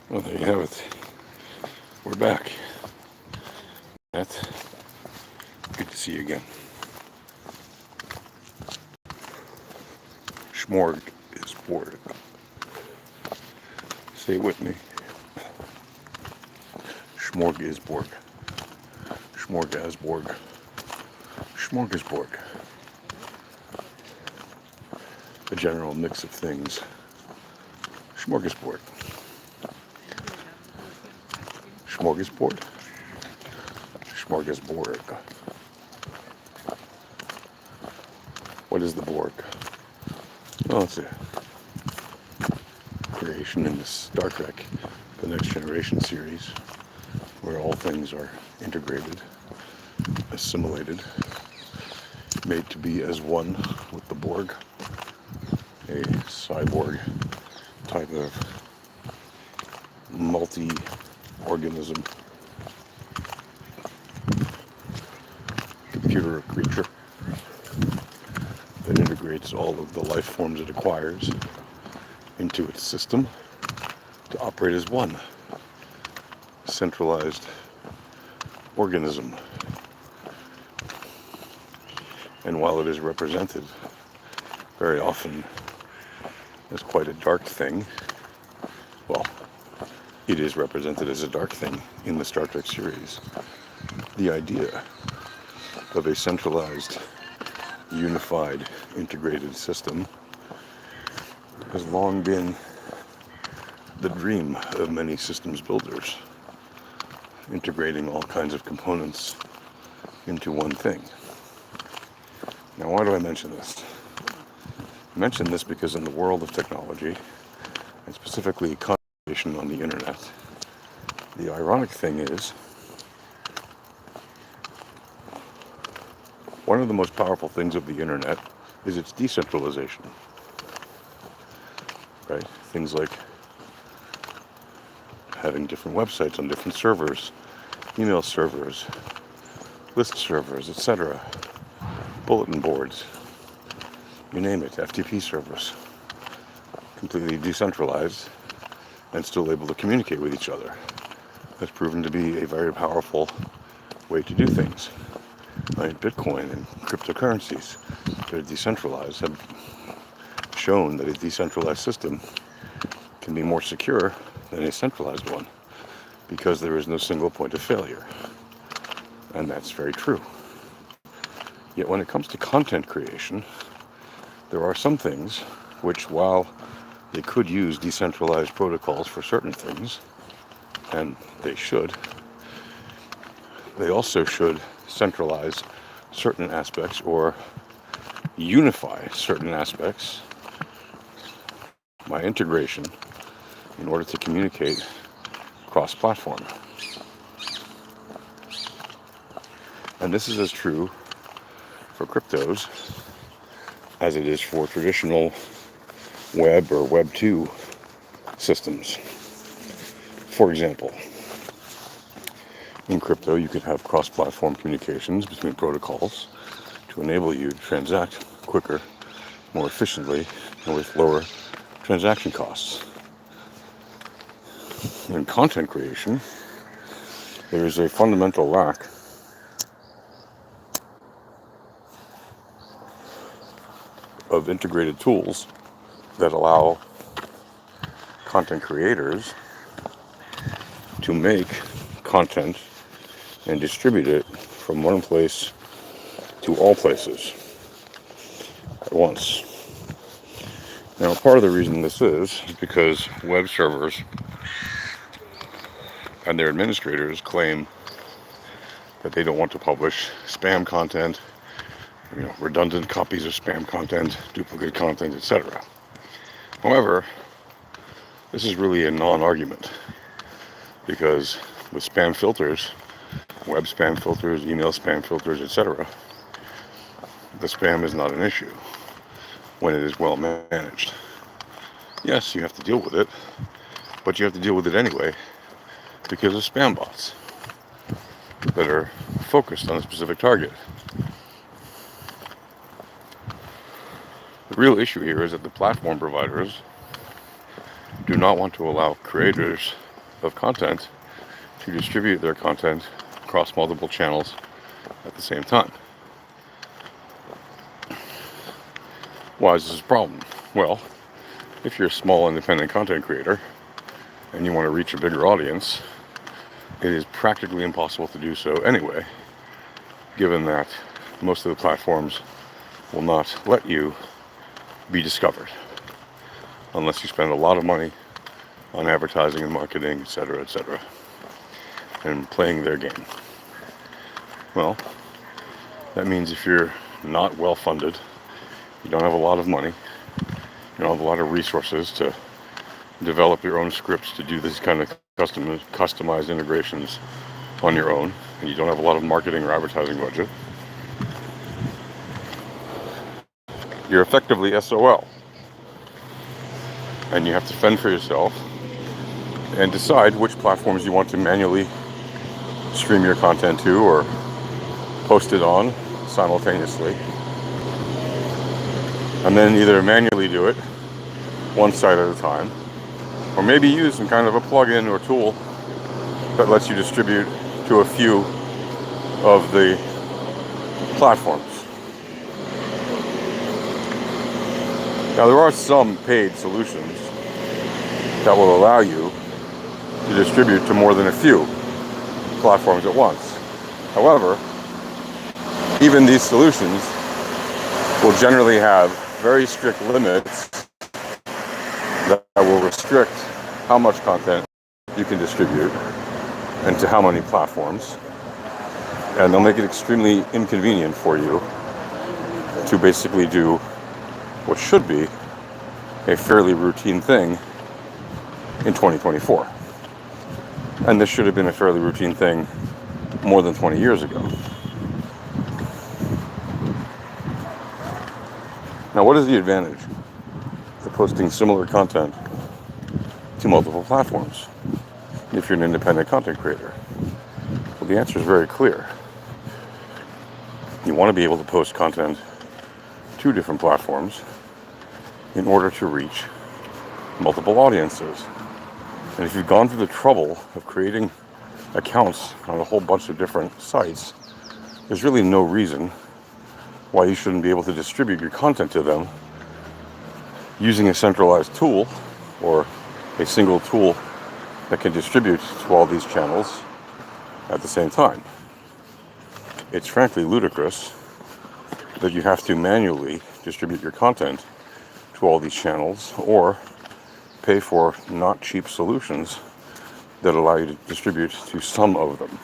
Well, there you have it. We're back. That's good to see you again. Schmorg is Borg. Say it with me. Schmorg is Borg. Schmorg as Borg. Smorgasbord. A general mix of things. Smorgasbord. Smorgasbord. Smorgasbord. What is the Borg? Well, it's a creation in the Star Trek, the Next Generation series, where all things are integrated, assimilated, made to be as one with the Borg, a cyborg type of multi-organism computer creature that integrates all of the life forms it acquires into its system to operate as one centralized organism. And while it is represented very often as quite a dark thing, well, it is represented as a dark thing in the Star Trek series. The idea of a centralized, unified, integrated system has long been the dream of many systems builders, integrating all kinds of components into one thing. Now, why do I mention this? I mention this because in the world of technology, and specifically conversation on the internet, the ironic thing is, one of the most powerful things of the internet is its decentralization. Right? Things like having different websites on different servers, email servers, list servers, etc., bulletin boards, you name it, FTP servers, completely decentralized and still able to communicate with each other. That's proven to be a very powerful way to do things. Right? Bitcoin and cryptocurrencies that are decentralized have shown that a decentralized system can be more secure than a centralized one because there is no single point of failure. And that's very true. Yet when it comes to content creation, there are some things which, while they could use decentralized protocols for certain things, and they should, they also should centralize certain aspects or unify certain aspects by integration in order to communicate cross-platform. And this is as true for cryptos as it is for traditional web or Web 2 systems. For example, in crypto, you can have cross-platform communications between protocols to enable you to transact quicker, more efficiently, and with lower transaction costs. In content creation, there is a fundamental lack of integrated tools that allow content creators to make content and distribute it from one place to all places at once. Now, part of the reason this is because web servers and their administrators claim that they don't want to publish spam content, redundant copies of spam content, duplicate content, etc. However, this is really a non-argument because with spam filters, web spam filters, email spam filters, etc., the spam is not an issue when it is well managed. Yes, you have to deal with it, but you have to deal with it anyway because of spam bots that are focused on a specific target. The real issue here is that the platform providers do not want to allow creators of content to distribute their content across multiple channels at the same time. Why is this a problem? Well, if you're a small independent content creator and you want to reach a bigger audience, it is practically impossible to do so anyway, given that most of the platforms will not let you be discovered unless you spend a lot of money on advertising and marketing, etc., and playing their game. Well, that means if you're not well funded, you don't have a lot of money, you don't have a lot of resources to develop your own scripts to do this kind of customized integrations on your own, and you don't have a lot of marketing or advertising budget, you're effectively SOL. And you have to fend for yourself and decide which platforms you want to manually stream your content to or post it on simultaneously. And then either manually do it one site at a time, or maybe use some kind of a plugin or tool that lets you distribute to a few of the platforms. Now, there are some paid solutions that will allow you to distribute to more than a few platforms at once. However, even these solutions will generally have very strict limits that will restrict how much content you can distribute and to how many platforms. And they'll make it extremely inconvenient for you to basically do what should be a fairly routine thing in 2024. And this should have been a fairly routine thing more than 20 years ago. Now, what is the advantage of posting similar content to multiple platforms if you're an independent content creator? Well, the answer is very clear. You want to be able to post content to different platforms in order to reach multiple audiences. And if you've gone through the trouble of creating accounts on a whole bunch of different sites, there's really no reason why you shouldn't be able to distribute your content to them using a centralized tool or a single tool that can distribute to all these channels at the same time. It's frankly ludicrous that you have to manually distribute your content to all these channels or pay for not cheap solutions that allow you to distribute to some of them.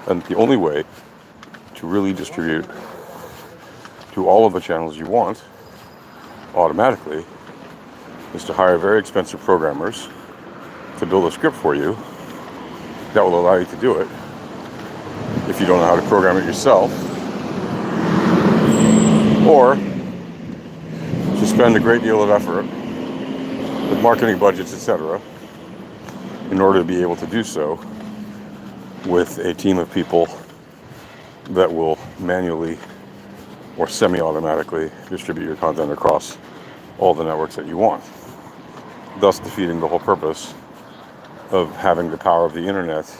And the only way to really distribute to all of the channels you want automatically is to hire very expensive programmers to build a script for you that will allow you to do it if you don't know how to program it yourself, or to spend a great deal of effort with marketing budgets, etc., in order to be able to do so with a team of people that will manually or semi-automatically distribute your content across all the networks that you want, thus defeating the whole purpose of having the power of the internet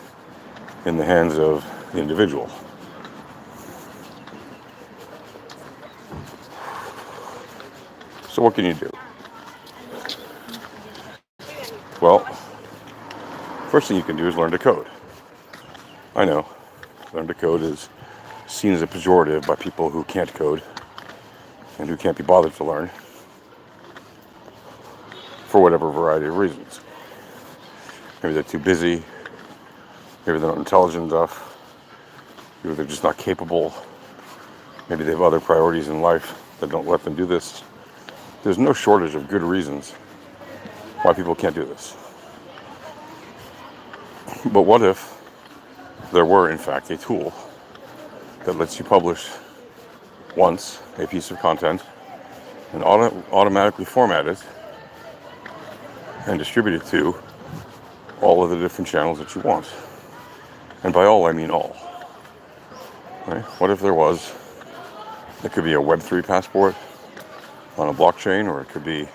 in the hands of the individual. So what can you do? Well, first thing you can do is learn to code. I know, learn to code is seen as a pejorative by people who can't code and who can't be bothered to learn for whatever variety of reasons. Maybe they're too busy, maybe they're not intelligent enough, maybe they're just not capable, maybe they have other priorities in life that don't let them do this. There's no shortage of good reasons why people can't do this. But what if there were, in fact, a tool that lets you publish once a piece of content and automatically format it and distribute it to all of the different channels that you want? And by all, I mean all. Right? What if there was? It could be a Web3 passport on a blockchain, or it could be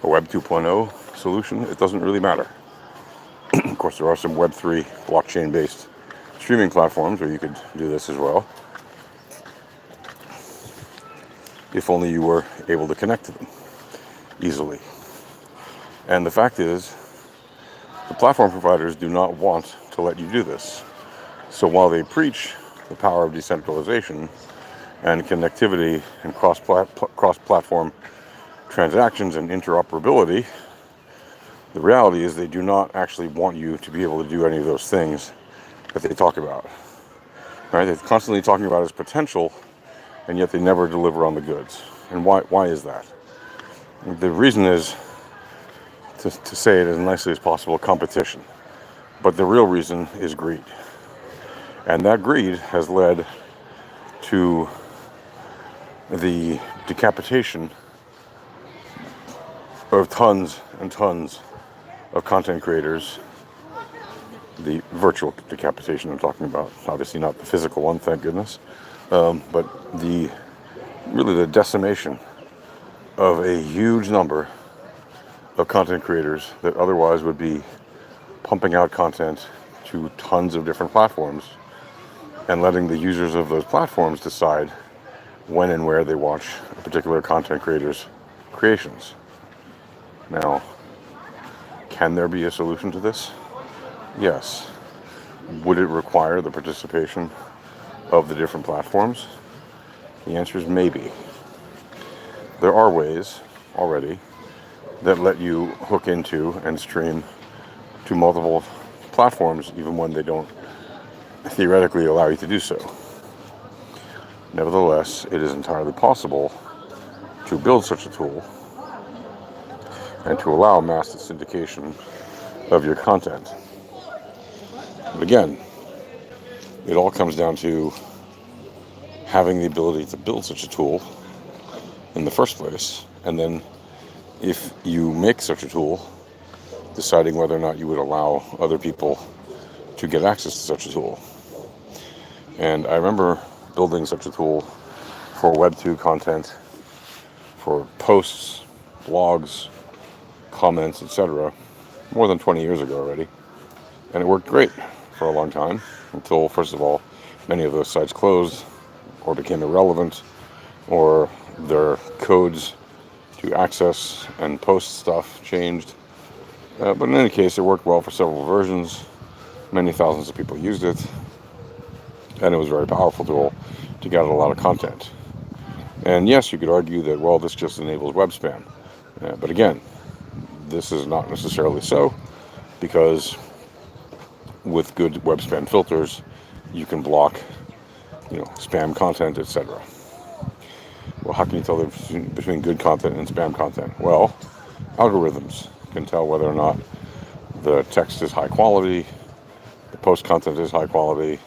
a Web 2.0 solution, it doesn't really matter. Of course, there are some Web 3 blockchain-based streaming platforms where you could do this as well, if only you were able to connect to them easily. And the fact is, the platform providers do not want to let you do this. So while they preach the power of decentralization and connectivity and cross-platform transactions and interoperability, the reality is they do not actually want you to be able to do any of those things that they talk about. Right? They're constantly talking about its potential, and yet they never deliver on the goods. And why is that? The reason is, to say it as nicely as possible, competition. But the real reason is greed. And that greed has led to the decapitation of tons and tons of content creators. The virtual decapitation I'm talking about, obviously not the physical one, thank goodness, but really the decimation of a huge number of content creators that otherwise would be pumping out content to tons of different platforms and letting the users of those platforms decide when and where they watch a particular content creator's creations. Now, can there be a solution to this? Yes. Would it require the participation of the different platforms? The answer is maybe. There are ways already that let you hook into and stream to multiple platforms even when they don't theoretically allow you to do so. Nevertheless, it is entirely possible to build such a tool and to allow mass syndication of your content. But again, it all comes down to having the ability to build such a tool in the first place, and then if you make such a tool, deciding whether or not you would allow other people to get access to such a tool. And I remember building such a tool for Web 2 content, for posts, blogs, comments, etc., more than 20 years ago already. And it worked great for a long time, until, first of all, many of those sites closed or became irrelevant, or their codes to access and post stuff changed. But in any case, it worked well for several versions. Many thousands of people used it, and it was a very powerful tool to get a lot of content. And yes, you could argue that, well, this just enables web spam. But again, this is not necessarily so, because with good web spam filters, you can block, spam content, etc. Well, how can you tell the difference between good content and spam content? Well, algorithms can tell whether or not the text is high quality, the post content is high quality,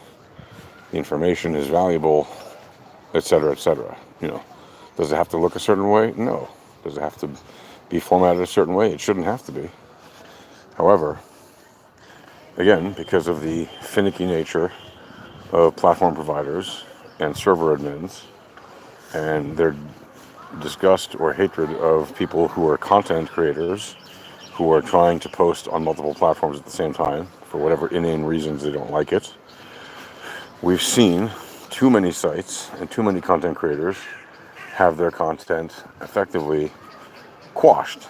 the information is valuable, etc., etc. Does it have to look a certain way? No. Does it have to be formatted a certain way? It shouldn't have to be. However, again, because of the finicky nature of platform providers and server admins and their disgust or hatred of people who are content creators who are trying to post on multiple platforms at the same time for whatever inane reasons they don't like it, we've seen too many sites and too many content creators have their content effectively quashed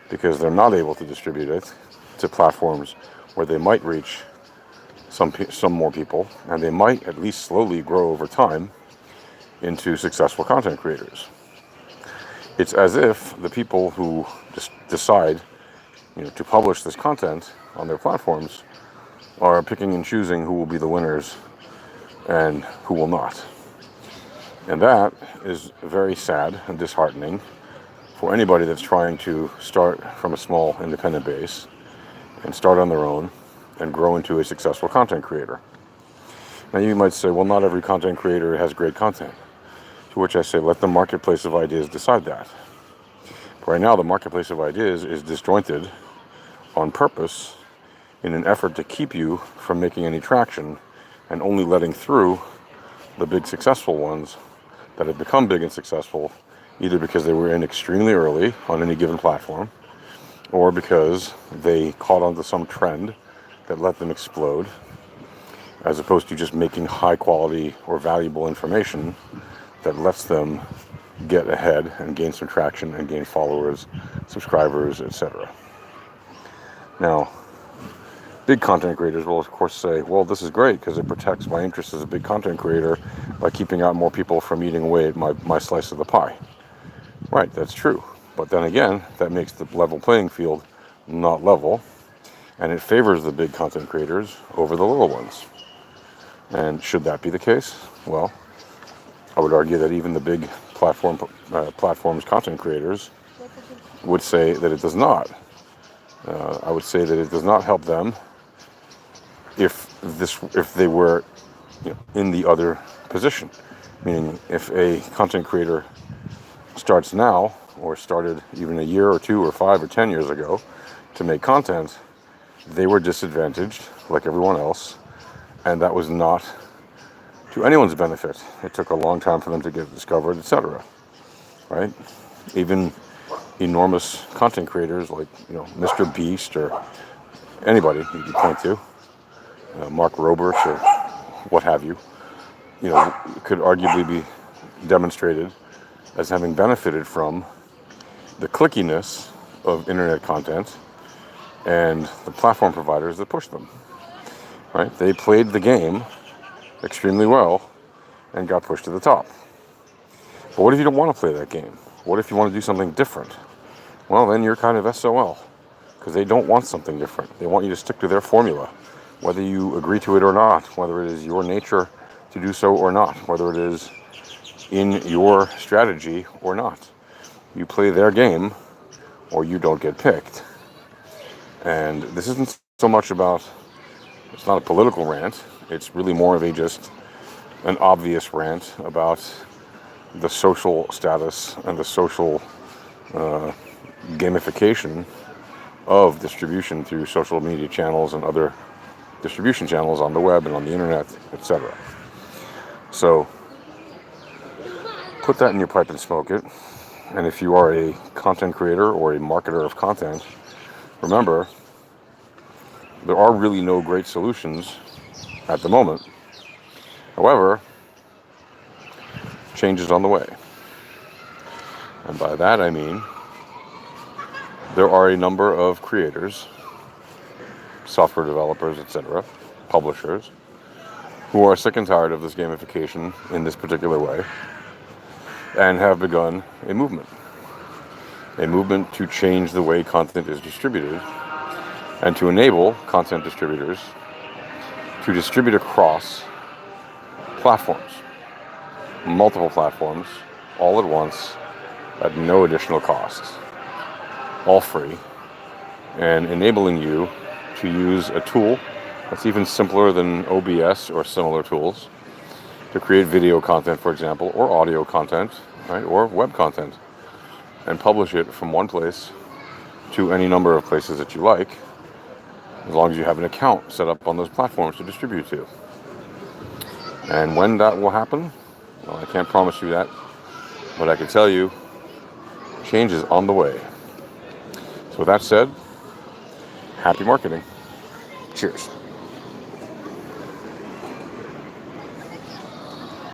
because they're not able to distribute it to platforms where they might reach some more people, and they might at least slowly grow over time into successful content creators. It's as if the people who decide to publish this content on their platforms are picking and choosing who will be the winners and who will not. And that is very sad and disheartening for anybody that's trying to start from a small independent base and start on their own and grow into a successful content creator. Now you might say, well, not every content creator has great content. To which I say, let the marketplace of ideas decide that. Right now, the marketplace of ideas is disjointed on purpose in an effort to keep you from making any traction and only letting through the big successful ones that have become big and successful either because they were in extremely early on any given platform, or because they caught onto some trend that let them explode, as opposed to just making high quality or valuable information that lets them get ahead and gain some traction and gain followers, subscribers, etc. Now, big content creators will of course say, well, this is great because it protects my interest as a big content creator by keeping out more people from eating away at my slice of the pie. Right, that's true. But then again, that makes the level playing field not level, and it favors the big content creators over the little ones. And should that be the case? Well, I would argue that even the big platforms content creators would say that it does not. I would say that it does not help them if they were in the other position. Meaning, if a content creator starts now, or started even a year or 2 or 5 or 10 years ago to make content, they were disadvantaged like everyone else, and that was not to anyone's benefit. It took a long time for them to get discovered, etc. Right? Even enormous content creators like Mr. Beast or anybody you could point to, Mark Roberts or what have you, could arguably be demonstrated as having benefited from the clickiness of internet content and the platform providers that push them. Right? They played the game extremely well and got pushed to the top. But what if you don't want to play that game? What if you want to do something different? Well, then you're kind of SOL, because they don't want something different. They want you to stick to their formula, whether you agree to it or not, whether it is your nature to do so or not, whether it is in your strategy or not. You play their game or you don't get picked. And this isn't so much about, it's not a political rant, it's really more of just an obvious rant about the social status and the social gamification of distribution through social media channels and other distribution channels on the web and on the internet, etc. So put that in your pipe and smoke it. And if you are a content creator or a marketer of content, remember, there are really no great solutions at the moment. However, change is on the way. And by that I mean, there are a number of creators, software developers, etc., publishers, who are sick and tired of this gamification in this particular way and have begun a movement to change the way content is distributed and to enable content distributors to distribute across platforms, multiple platforms, all at once, at no additional cost, all free, and enabling you to use a tool that's even simpler than OBS or similar tools to create video content, for example, or audio content, right, or web content, and publish it from one place to any number of places that you like, as long as you have an account set up on those platforms to distribute to. And when that will happen, well, I can't promise you that, but I can tell you, change is on the way. So with that said, happy marketing. Cheers.